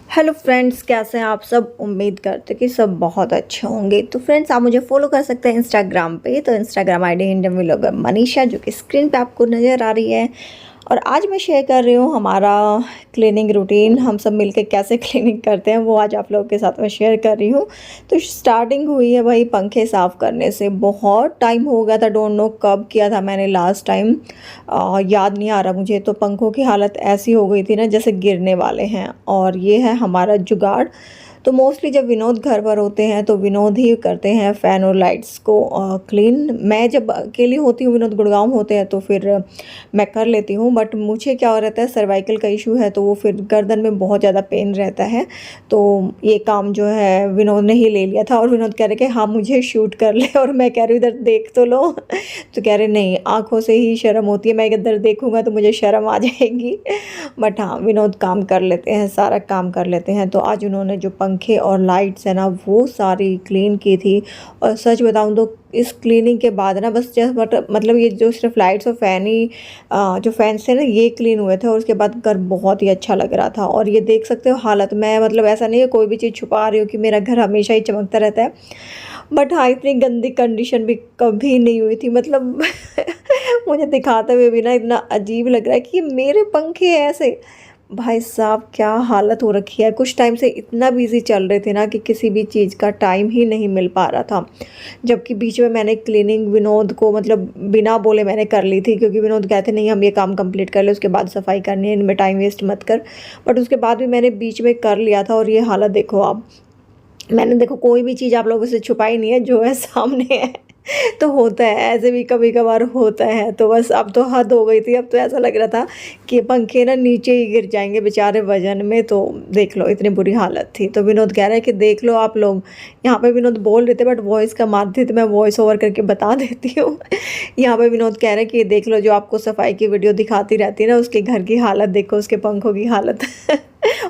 Hello friends, कैसे हैं आप सब। उम्मीद करते कि सब बहुत अच्छे होंगे। तो फ्रेंड्स, आप मुझे फॉलो कर सकते हैं इंस्टाग्राम पे। तो Instagram ID Indian vlogger Manisha, जो कि स्क्रीन पे आपको नज़र आ रही है। और आज मैं शेयर कर रही हूँ हमारा क्लीनिंग रूटीन। हम सब मिलके कैसे क्लीनिंग करते हैं वो आज आप लोगों के साथ में शेयर कर रही हूँ। तो स्टार्टिंग हुई है भाई पंखे साफ़ करने से। बहुत टाइम हो गया था, डोंट नो कब किया था मैंने लास्ट टाइम, याद नहीं आ रहा मुझे। तो पंखों की हालत ऐसी हो गई थी ना जैसे गिरने वाले हैं। और ये है हमारा जुगाड़। तो मोस्टली जब विनोद घर पर होते हैं तो विनोद ही करते हैं फ़ैन और लाइट्स को क्लीन। मैं जब अकेली होती हूँ, विनोद गुड़गांव होते हैं, तो फिर मैं कर लेती हूँ। बट मुझे क्या हो रहता है, सर्वाइकल का इशू है, तो वो फिर गर्दन में बहुत ज़्यादा पेन रहता है। तो ये काम जो है विनोद ने ही ले लिया था। और विनोद कह रहे कि हाँ मुझे शूट कर ले। और मैं कह रही हूँ इधर देख तो लो। तो कह रहे नहीं, आँखों से ही शर्म होती है, मैं इधर देखूँगा तो मुझे शर्म आ जाएगी। बट हाँ, विनोद काम कर लेते हैं, सारा काम कर लेते हैं। तो आज उन्होंने जो पंखे और लाइट्स है ना वो सारी क्लीन की थी। और सच बताऊँ तो इस क्लीनिंग के बाद ना बस जस्ट मतलब ये जो सिर्फ लाइट्स और फ़ैन ही जो फैंस थे ना ये क्लीन हुए थे। और उसके बाद घर बहुत ही अच्छा लग रहा था। और ये देख सकते हो हालत में, मतलब ऐसा नहीं है कोई भी चीज़ छुपा रही हो कि मेरा घर हमेशा ही चमकता रहता है। बट हाँ, इतनी गंदी कंडीशन भी कभी नहीं हुई थी, मतलब मुझे दिखाते हुए भी ना इतना अजीब लग रहा है कि मेरे पंखे ऐसे। भाई साहब क्या हालत हो रखी है। कुछ टाइम से इतना बिजी चल रहे थे ना कि किसी भी चीज़ का टाइम ही नहीं मिल पा रहा था। जबकि बीच में मैंने क्लीनिंग विनोद को मतलब बिना बोले मैंने कर ली थी, क्योंकि विनोद कहते नहीं हम ये काम कंप्लीट कर ले उसके बाद सफाई करनी है, इनमें टाइम वेस्ट मत कर। बट उसके बाद भी मैंने बीच में कर लिया था। और ये हालत देखो आप। मैंने देखो कोई भी चीज़ आप लोगों से छुपाई नहीं है, जो है सामने है। तो होता है ऐसे भी, कभी कभार होता है। तो बस अब तो हद हो गई थी। अब तो ऐसा लग रहा था कि पंखे ना नीचे ही गिर जाएंगे बेचारे वजन में। तो देख लो इतनी बुरी हालत थी। तो विनोद कह रहा है कि देख लो आप लोग। यहाँ पे विनोद बोल रहे थे बट वॉइस कम आती थी, तो मैं वॉइस ओवर करके बता देती हूँ। यहाँ पे विनोद कह रहे हैं कि देख लो, जो आपको सफाई की वीडियो दिखाती रहती है ना उसके घर की हालत देखो, उसके पंखों की हालत।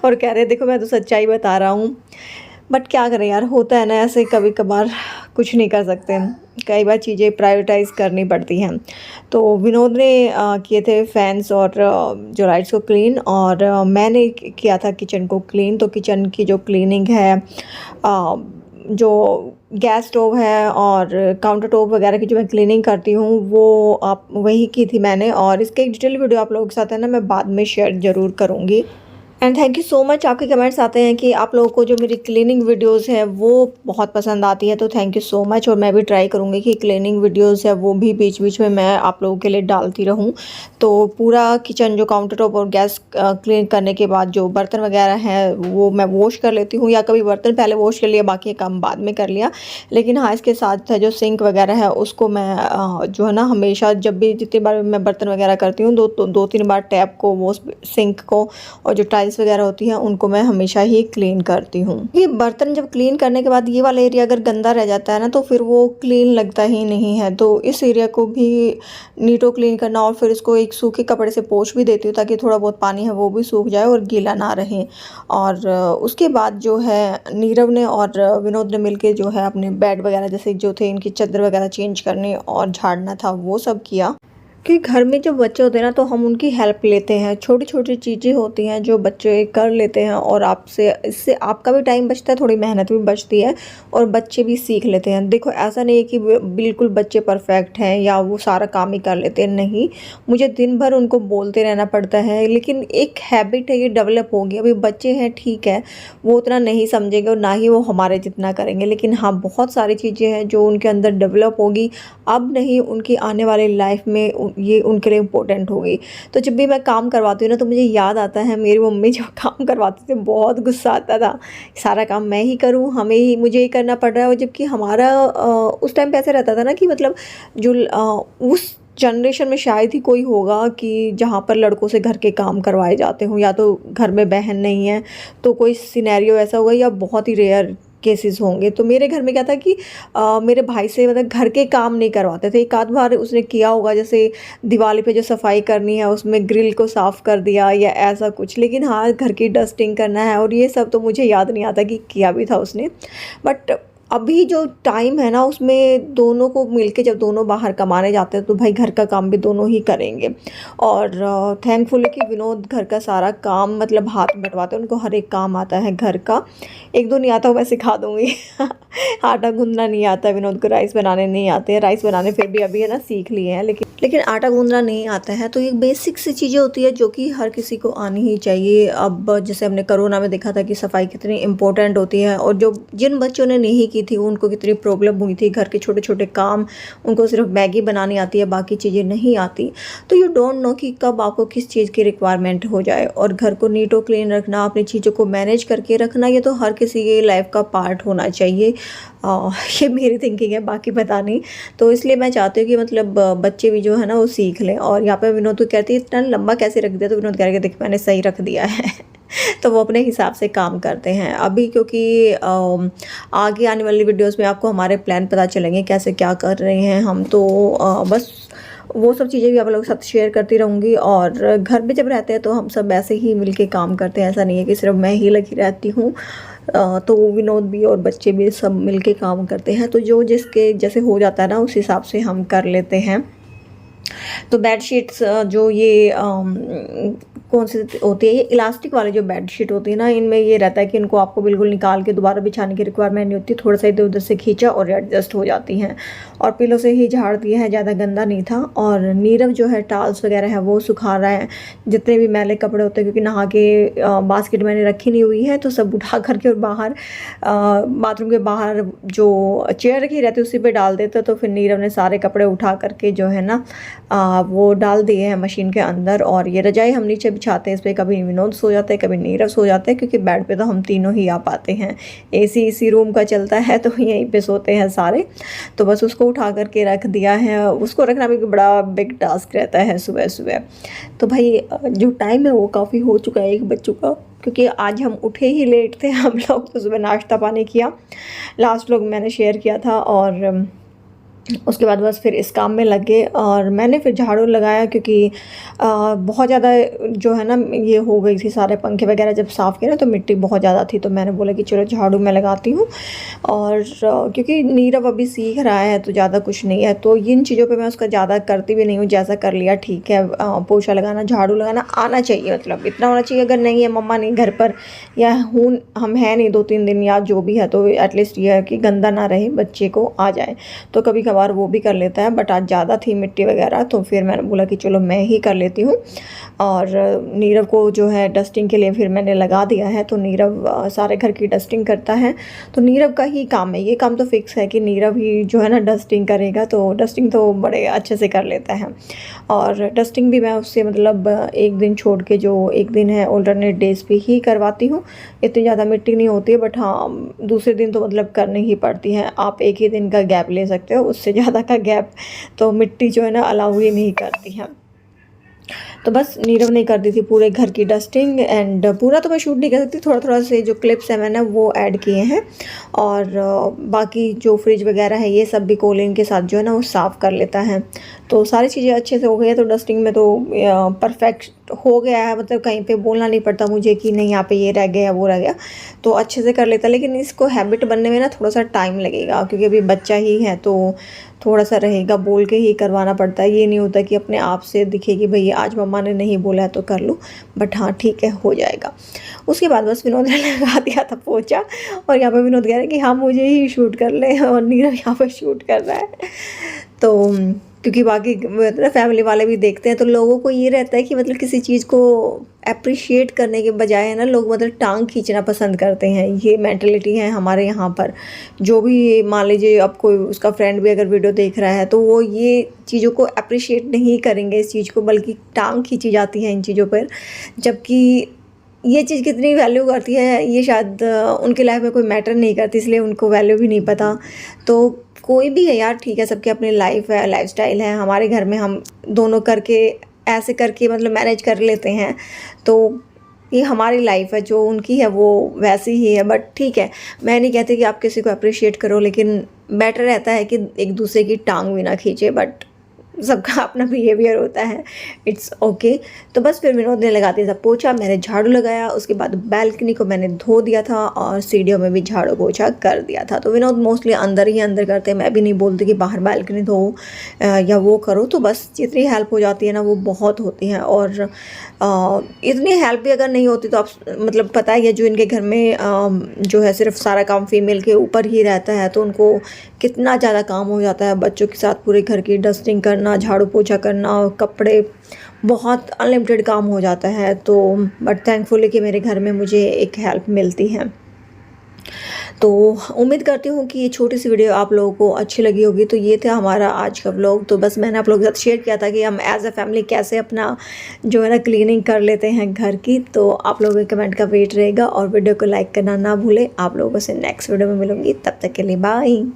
और कह रहे देखो मैं तो सच्चाई बता रहा हूँ। बट क्या करें यार, होता है ना ऐसे, कभी कभार कुछ नहीं कर सकते। कई बार चीज़ें प्रायोरिटाइज करनी पड़ती हैं। तो विनोद ने किए थे फैंस और जो लाइट्स को क्लीन। और मैंने किया था किचन को क्लीन। तो किचन की जो क्लीनिंग है, जो गैस स्टोव है और काउंटर टॉप वगैरह की जो मैं क्लीनिंग करती हूँ वो आप वही की थी मैंने। और इसके एक डिटेल वीडियो आप लोगों के साथ है ना मैं बाद में शेयर ज़रूर करूँगी। And thank you so much. आपके कमेंट्स आते हैं कि आप लोगों को जो मेरी क्लीनिंग वीडियोस है वो बहुत पसंद आती है। तो थैंक यू सो मच। और मैं भी ट्राई करूँगी कि क्लीनिंग वीडियोस है वो भी बीच बीच में मैं आप लोगों के लिए डालती रहूँ। तो पूरा किचन जो काउंटर टॉप और गैस क्लीन करने के बाद जो बर्तन वगैरह हैं वो मैं वॉश कर लेती हूँ, या कभी बर्तन पहले वॉश कर लिया बाकी काम बाद में कर लिया। लेकिन हाँ, इसके साथ जो सिंक वगैरह है उसको मैं जो है ना हमेशा जब भी जितनी बार मैं बर्तन वगैरह करती हूँ दो तीन बार टैप को, वो सिंक को और जो टाइल्स वगैरह होती हैं उनको मैं हमेशा ही क्लीन करती हूँ। ये बर्तन जब क्लीन करने के बाद ये वाला एरिया अगर गंदा रह जाता है ना तो फिर वो क्लीन लगता ही नहीं है। तो इस एरिया को भी नीटो क्लीन करना, और फिर इसको एक सूखे कपड़े से पोंछ भी देती हूँ ताकि थोड़ा बहुत पानी है वो भी सूख जाए और गीला ना रहे। और उसके बाद जो है नीरव ने और विनोद ने मिलके जो है अपने बेड वगैरह जैसे जो थे इनकी चादर वगैरह चेंज करने और झाड़ना था वो सब किया। कि घर में जो बच्चे होते हैं ना तो हम उनकी हेल्प लेते हैं। छोटी छोटी चीज़ें होती हैं जो बच्चे कर लेते हैं और आपसे इससे आपका भी टाइम बचता है, थोड़ी मेहनत भी बचती है और बच्चे भी सीख लेते हैं। देखो ऐसा नहीं है कि बिल्कुल बच्चे परफेक्ट हैं या वो सारा काम ही कर लेते हैं, नहीं। मुझे दिन भर उनको बोलते रहना पड़ता है, लेकिन एक हैबिट है ये डेवलप होगी। अभी बच्चे हैं ठीक है, वो उतना नहीं समझेंगे और ना ही वो हमारे जितना करेंगे। लेकिन हाँ, बहुत सारी चीज़ें हैं जो उनके अंदर डेवलप होगी, अब नहीं उनकी आने वाली लाइफ में ये उनके लिए इम्पोर्टेंट होगी। तो जब भी मैं काम करवाती हूँ ना तो मुझे याद आता है मेरी मम्मी जब काम करवाती थी, बहुत गुस्सा आता था। सारा काम मैं ही करूँ, हमें ही मुझे ही करना पड़ रहा है। और जबकि हमारा उस टाइम पे ऐसे रहता था ना कि मतलब जो उस जनरेशन में शायद ही कोई होगा कि जहाँ पर लड़कों से घर के काम करवाए जाते हों, या तो घर में बहन नहीं है तो कोई सिनेरियो ऐसा होगा, या बहुत ही रेयर केसेस होंगे। तो मेरे घर में क्या था कि मेरे भाई से मतलब घर के काम नहीं करवाते थे। एक आध बार उसने किया होगा, जैसे दिवाली पे जो सफाई करनी है उसमें ग्रिल को साफ़ कर दिया या ऐसा कुछ। लेकिन हाँ, घर की डस्टिंग करना है और ये सब तो मुझे याद नहीं आता कि किया भी था उसने। बट अभी जो टाइम है ना उसमें दोनों को मिलके जब दोनों बाहर कमाने जाते हैं तो भाई घर का काम भी दोनों ही करेंगे। और थैंकफुल है कि विनोद घर का सारा काम मतलब हाथ बंटवाते हैं, उनको हर एक काम आता है घर का। एक दो नहीं आता वो मैं सिखा दूँगी आटा गूँथना नहीं आता विनोद को, राइस बनाने नहीं आते हैं, राइस बनाने फिर भी अभी है ना सीख लिए हैं, लेकिन आटा गूँथना नहीं आता है। तो ये बेसिक सी चीज़ें होती है जो कि हर किसी को आनी ही चाहिए। अब जैसे हमने कोरोना में देखा था कि सफाई कितनी इंपॉर्टेंट होती है, और जो जिन बच्चों ने नहीं की थी उनको कितनी प्रॉब्लम हुई थी। घर के छोटे छोटे काम, उनको सिर्फ मैगी बनानी आती है, बाकी चीज़ें नहीं आती। तो यू डोंट नो कि कब आपको किस चीज़ की रिक्वायरमेंट हो जाए। और घर को नीट और क्लीन रखना, अपनी चीज़ों को मैनेज करके रखना, ये तो हर किसी के लाइफ का पार्ट होना चाहिए। ये मेरी थिंकिंग है, बाकी पता नहीं। तो इसलिए मैं चाहती हूँ कि मतलब बच्चे भी जो है ना वो सीख लें। और यहाँ पे विनोद तो कहती है इतना लंबा कैसे रख दिया, तो विनोद कह रहे देख मैंने सही रख दिया है तो वो अपने हिसाब से काम करते हैं अभी, क्योंकि आगे आने वाली वीडियोस में आपको हमारे प्लान पता चलेंगे कैसे क्या कर रहे हैं हम। तो बस वो सब चीज़ें भी आप लोगों के साथ शेयर करती रहूँगी। और घर में जब रहते हैं तो हम सब ऐसे ही मिलके काम करते हैं, ऐसा नहीं है कि सिर्फ मैं ही लगी रहती हूँ। तो विनोद भी और बच्चे भी सब मिलके काम करते हैं। तो जो जिसके जैसे हो जाता है ना उस हिसाब से हम कर लेते हैं। तो बेडशीट्स जो ये कौन सी होती है, ये इलास्टिक वाली जो बेडशीट होती है ना, इनमें ये रहता है कि इनको आपको बिल्कुल निकाल के दोबारा बिछाने की रिक्वायरमेंट नहीं होती, थोड़ा सा इधर उधर से खींचा और एडजस्ट हो जाती हैं। और पिलो से ही झाड़ दिया है, ज़्यादा गंदा नहीं था। और नीरव जो है टाल्स वगैरह है वो सुखा रहा है, जितने भी मैले कपड़े होते हैं, क्योंकि नहा के बास्केट मैंने रखी नहीं हुई है, तो सब उठा करके और बाहर बाथरूम के बाहर जो चेयर रखी रहती है उसी पे डाल देता। तो फिर नीरव ने सारे कपड़े उठा करके जो है ना वो डाल दिए हैं मशीन के अंदर। और ये रजाई हम नीचे बिछाते हैं, इस पर कभी विनोद सो जाते हैं, कभी नीरव सो जाते हैं, क्योंकि बेड पे तो हम तीनों ही आ पाते हैं। एसी इसी रूम का चलता है तो यहीं पे सोते हैं सारे। तो बस उसको उठा करके रख दिया है, उसको रखना भी बड़ा बिग टास्क रहता है सुबह सुबह। तो भाई जो टाइम है वो काफ़ी हो चुका है 1 बज चुका, क्योंकि आज हम उठे ही लेट थे हम लोग। तो सुबह नाश्ता पानी किया, लास्ट व्लॉग मैंने शेयर किया था, और उसके बाद बस फिर इस काम में लग गए। और मैंने फिर झाड़ू लगाया, क्योंकि बहुत ज़्यादा जो है ना ये हो गई थी, सारे पंखे वगैरह जब साफ़ किए ना तो मिट्टी बहुत ज़्यादा थी। तो मैंने बोला कि चलो झाड़ू मैं लगाती हूँ। और क्योंकि नीरव अभी सीख रहा है तो ज़्यादा कुछ नहीं है, तो इन चीज़ों पे मैं उसका ज़्यादा करती भी नहीं हूँ। जैसा कर लिया ठीक है, पोछा लगाना झाड़ू लगाना आना चाहिए, मतलब इतना होना चाहिए। अगर नहीं है मम्मा नहीं घर पर या हूँ हम हैं नहीं 2-3 दिन या जो भी है, तो एटलीस्ट ये है कि गंदा ना रहे, बच्चे को आ जाए। तो कभी कभार वो भी कर लेता है, बट आज ज़्यादा थी मिट्टी वगैरह, तो फिर मैंने बोला कि चलो मैं ही कर लेती हूँ। और नीरव को जो है डस्टिंग के लिए फिर मैंने लगा दिया है, तो नीरव सारे घर की डस्टिंग करता है। तो नीरव का ही काम है, ये काम तो फिक्स है कि नीरव ही जो है ना डस्टिंग करेगा। तो डस्टिंग तो बड़े अच्छे से कर लेता है। और डस्टिंग भी मैं उससे मतलब एक दिन छोड़ के जो एक दिन है ऑल्टरनेट डेज पे ही करवाती हूँ। इतनी ज़्यादा मिट्टी नहीं होती है, बट हाँ दूसरे दिन तो मतलब करनी ही पड़ती है। आप एक ही दिन का गैप ले सकते हो, उससे ज़्यादा का गैप तो मिट्टी जो है ना अलाउ ही नहीं करती है। तो बस नीरव ने कर दी थी पूरे घर की डस्टिंग। एंड पूरा तो मैं शूट नहीं कर सकती, थोड़ा थोड़ा से जो क्लिप्स हैं मैंने वो ऐड किए हैं। और बाकी जो फ्रिज वगैरह है ये सब भी कोलिन के साथ जो है ना वो साफ़ कर लेता है। तो सारी चीज़ें अच्छे से हो गई है। तो डस्टिंग में तो परफेक्ट हो गया है, मतलब कहीं पे बोलना नहीं पड़ता मुझे कि नहीं यहाँ पे ये रह गया वो रह गया, तो अच्छे से कर लेता है। लेकिन इसको हैबिट बनने में ना थोड़ा सा टाइम लगेगा, क्योंकि अभी बच्चा ही है तो थोड़ा सा रहेगा, बोल के ही करवाना पड़ता है। ये नहीं होता कि अपने आप से दिखे कि भई आज मम्मा ने नहीं बोला है तो कर लूँ, बट हाँ ठीक है हो जाएगा। उसके बाद बस विनोद ने लगा दिया था पोछा, और यहाँ पे विनोद कह रहे हैं कि हाँ मुझे ही शूट कर ले, और नीरव यहाँ पर शूट कर रहा है। तो क्योंकि बाकी मतलब फैमिली वाले भी देखते हैं, तो लोगों को ये रहता है कि मतलब किसी चीज़ को अप्रिशिएट करने के बजाय है ना लोग मतलब टांग खींचना पसंद करते हैं। ये मेंटलिटी है हमारे यहाँ पर। जो भी मान लीजिए अब कोई उसका फ्रेंड भी अगर वीडियो देख रहा है तो वो ये चीज़ों को अप्रिशिएट नहीं करेंगे इस चीज़ को, बल्कि टांग खींची जाती है इन चीज़ों पर। जबकि ये चीज़ कितनी वैल्यू करती है ये शायद उनकी लाइफ में कोई मैटर नहीं करती, इसलिए उनको वैल्यू भी नहीं पता। तो कोई भी है यार, ठीक है, सबकी अपनी लाइफ है, लाइफस्टाइल है। हमारे घर में हम दोनों करके ऐसे करके मतलब मैनेज कर लेते हैं। तो ये हमारी लाइफ है, जो उनकी है वो वैसी ही है। बट ठीक है, मैं नहीं कहती कि आप किसी को अप्रिशिएट करो, लेकिन बेटर रहता है कि एक दूसरे की टांग भी ना खींचे। बट सबका अपना बिहेवियर होता है, इट्स ओके। तो बस फिर विनोद ने लगा दिया था पोछा, मैंने झाड़ू लगाया, उसके बाद बालकनी को मैंने धो दिया था और सीढ़ियों में भी झाड़ू पोछा कर दिया था। तो विनोद मोस्टली अंदर ही अंदर करते हैं, मैं भी नहीं बोलती कि बाहर बालकनी धो या वो करो। तो बस जितनी हेल्प हो जाती है ना वो बहुत होती है। और इतनी हेल्प भी अगर नहीं होती तो आप मतलब पता ही है, जो इनके घर में जो है सिर्फ सारा काम फीमेल के ऊपर ही रहता है, तो उनको कितना ज़्यादा काम हो जाता है बच्चों के साथ, पूरे घर की डस्टिंग करना, झाड़ू पोछा करना, कपड़े, बहुत अनलिमिटेड काम हो जाता है। तो बट थैंकफुली कि मेरे घर में मुझे एक हेल्प मिलती है। तो उम्मीद करती हूँ कि ये छोटी सी वीडियो आप लोगों को अच्छी लगी होगी। तो ये था हमारा आज का व्लॉग। तो बस मैंने आप लोगों के साथ शेयर किया था कि हम एज अ फैमिली कैसे अपना जो है ना क्लीनिंग कर लेते हैं घर की। तो आप लोगों के कमेंट का वेट रहेगा और वीडियो को लाइक करना ना भूलें। आप लोगों से नेक्स्ट वीडियो में मिलूंगी, तब तक के लिए बाय।